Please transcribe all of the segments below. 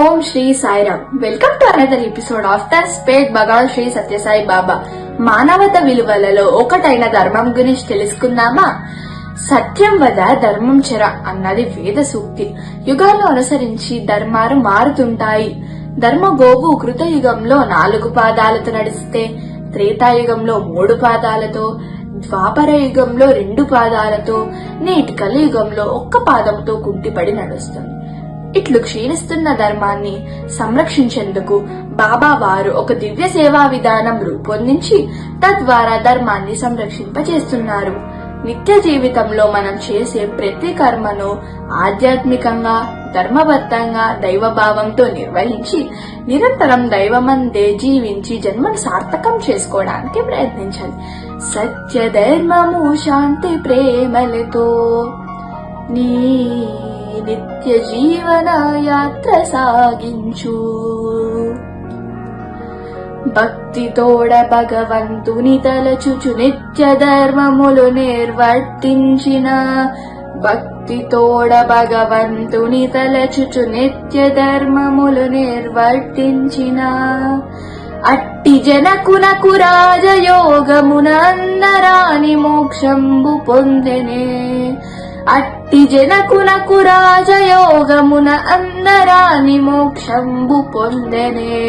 Om Sri Sairam. Welcome to another episode of the spade Bhagavan Sri Sathya Sai Baba. మానవత విలువలలో ఒకటైన ధర్మం గురించి తెలుసుకుందామా? సత్యం వద ధర్మం చెర అన్నది వేద సూక్తి. యుగాలను అనుసరించి ధర్మాలు మారుతుంటాయి. ధర్మ గోవు కృతయుగంలో 4 పాదాలతో నడిస్తే, త్రేతాయుగంలో 3 పాదాలతో, ద్వాపర యుగంలో 2 పాదాలతో, నేటి కలియుగంలో 1 పాదంతో కుంటిపడి నడుస్తుంది. ఇట్లు క్షీణిస్తున్న ధర్మాన్ని సంరక్షించేందుకు బాబా వారు ఒక దివ్య సేవా విధానం రూపొందించి తద్వారా ధర్మాన్ని సంరక్షింపచేస్తున్నారు. నిత్య జీవితంలో మనం చేసే ప్రతి కర్మను ఆధ్యాత్మికంగా, ధర్మబద్ధంగా, దైవభావంతో నిర్వహించి నిరంతరం దైవమందే జీవించి జన్మను సార్థకం చేసుకోవడానికి ప్రయత్నించాలి. సత్య ధర్మము శాంతి ప్రేమలతో నీ నిత్య జీవన యాత్ర సాగించు. భక్తితోడ భగవంతుని తలచుచు నిత్య ధర్మములు నిర్వర్తించిన, భక్తితోడ భగవంతుని తలచుచు నిత్య ధర్మములు నిర్వర్తించిన, అట్టి జనకునకు రాజయోగమున అందరాని మోక్షంబు పొందెనే. అట్టి జనకునకు రాజయోగమున అందరాని మోక్షంబు పొందెనే.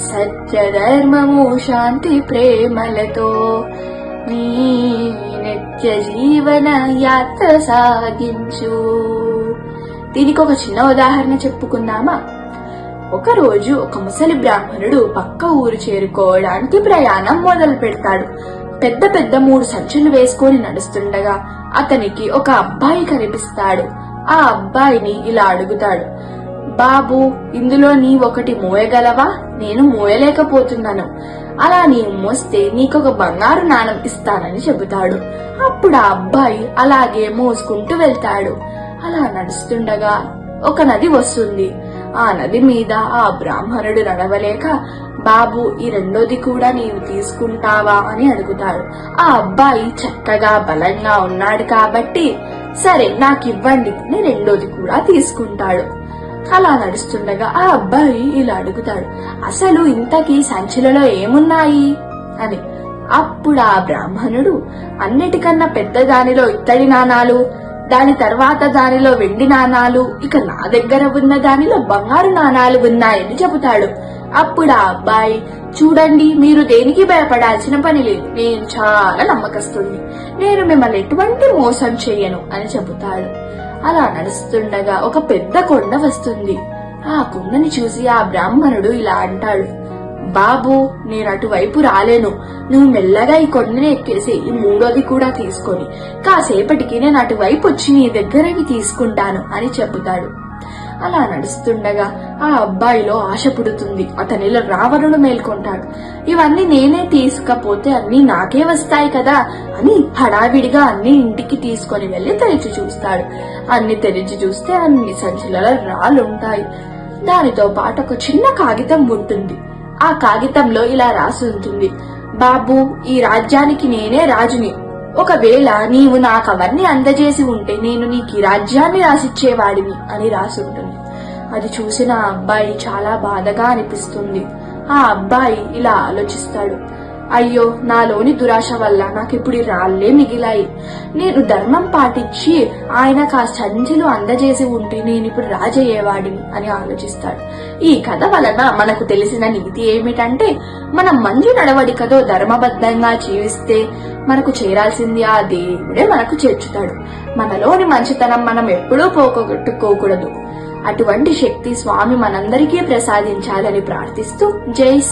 సత్య ధర్మము శాంతి ప్రేమలతో నీ నిత్య జీవన యాత్ర సాగించు. దీనికి ఒక చిన్న ఉదాహరణ చెప్పుకుందామా? ఒకరోజు ఒక ముసలి బ్రాహ్మణుడు పక్క ఊరు చేరుకోవడానికి ప్రయాణం మొదలు పెడతాడు. పెద్ద పెద్ద 3 సంచులు వేసుకొని నడుస్తుండగా అతనికి ఒక అబ్బాయి కనిపిస్తాడు. ఆ అబ్బాయిని ఇలా అడుగుతాడు, బాబు, ఇందులో నీ ఒకటి మోయగలవా? నేను మోయలేకపోతున్నాను. అలా నీవు మోస్తే నీకొక బంగారు నాణం ఇస్తానని చెబుతాడు. అప్పుడు ఆ అబ్బాయి అలాగే మోసుకుంటూ వెళ్తాడు. అలా నడుస్తుండగా ఒక నది వస్తుంది. ఆ నది మీద ఆ బ్రాహ్మణుడు నడవలేక, బాబు, ఈ రెండోది కూడా నీవు తీసుకుంటావా అని అడుగుతాడు. ఆ అబ్బాయి చక్కగా బలంగా ఉన్నాడు కాబట్టి, సరే నాకివ్వండి, నేను రెండోది కూడా తీసుకుంటాడు. అలా నడుస్తుండగా ఆ అబ్బాయి ఇలా అడుగుతాడు, అసలు ఇంతకీ సంచులలో ఏమున్నాయి అని. అప్పుడు ఆ బ్రాహ్మణుడు, అన్నిటికన్నా పెద్ద దానిలో ఇత్తడి నాణాలు, దాని తర్వాత దానిలో వెండి నాణాలు, ఇక నా దగ్గర ఉన్న దానిలో బంగారు నాణాలు ఉన్నాయని చెబుతాడు. అప్పుడు ఆ అబ్బాయి, చూడండి, మీరు దేనికి భయపడాల్సిన పని లేదు, నేను చాలా నమ్మకస్తుని, నేను మిమ్మల్ని ఎటువంటి మోసం చెయ్యను అని చెబుతాడు. అలా నడుస్తుండగా ఒక పెద్ద కొండ వస్తుంది. ఆ కొండని చూసి ఆ బ్రాహ్మణుడు ఇలా అంటాడు, బాబు, నేను అటువైపు రాలేను, నువ్వు మెల్లగా ఈ కొండని ఎక్కేసి ఈ 3వది కూడా తీసుకొని కాసేపటికి నేను అటువైపు వచ్చి నీ దగ్గరవి తీసుకుంటాను అని చెబుతాడు. అలా నడుస్తుండగా ఆ అబ్బాయిలో ఆశ పుడుతుంది. అతనిలో రావణుడు మేల్కొంటాడు. ఇవన్నీ నేనే తీసుకపోతే అన్ని నాకే వస్తాయి కదా అని హడావిడిగా అన్ని ఇంటికి తీసుకొని వెళ్లి తెరిచి చూస్తాడు. అన్ని తెరిచి చూస్తే అన్ని సంచులలో రాళ్ళుంటాయి. దానితో పాటు ఒక చిన్న కాగితం ఉంటుంది. ఆ కాగితంలో ఇలా రాసి ఉంటుంది, బాబు, ఈ రాజ్యానికి నేనే రాజుని. ఒకవేళ నీవు నాకు అవన్నీ అందజేసి ఉంటే నేను నీకు ఈ రాజ్యాన్ని రాసిచ్చేవాడిని అని రాసి ఉంటుంది. అది చూసిన ఆ అబ్బాయి చాలా బాధగా అనిపిస్తుంది. ఆ అబ్బాయి ఇలా ఆలోచిస్తాడు, అయ్యో, నాలోని దురాశ వల్ల నాకిప్పుడు ఈ రాళ్లే మిగిలాయి. నేను ధర్మం పాటించి ఆయనకు ఆ సంచులు అందజేసి ఉంటే నేనిప్పుడు రాజయ్యేవాడిని అని ఆలోచిస్తాడు. ఈ కథ వలన మనకు తెలిసిన నీతి ఏమిటంటే, మనం మంచి నడవడికతో ధర్మబద్ధంగా జీవిస్తే మనకు చేరాల్సింది ఆ దేవుడే మనకు చేర్చుతాడు. మనలోని మంచితనం మనం ఎప్పుడూ పోగొట్టుకోకూడదు. అటువంటి శక్తి స్వామి మనందరికీ ప్రసాదించాలని ప్రార్థిస్తూ జై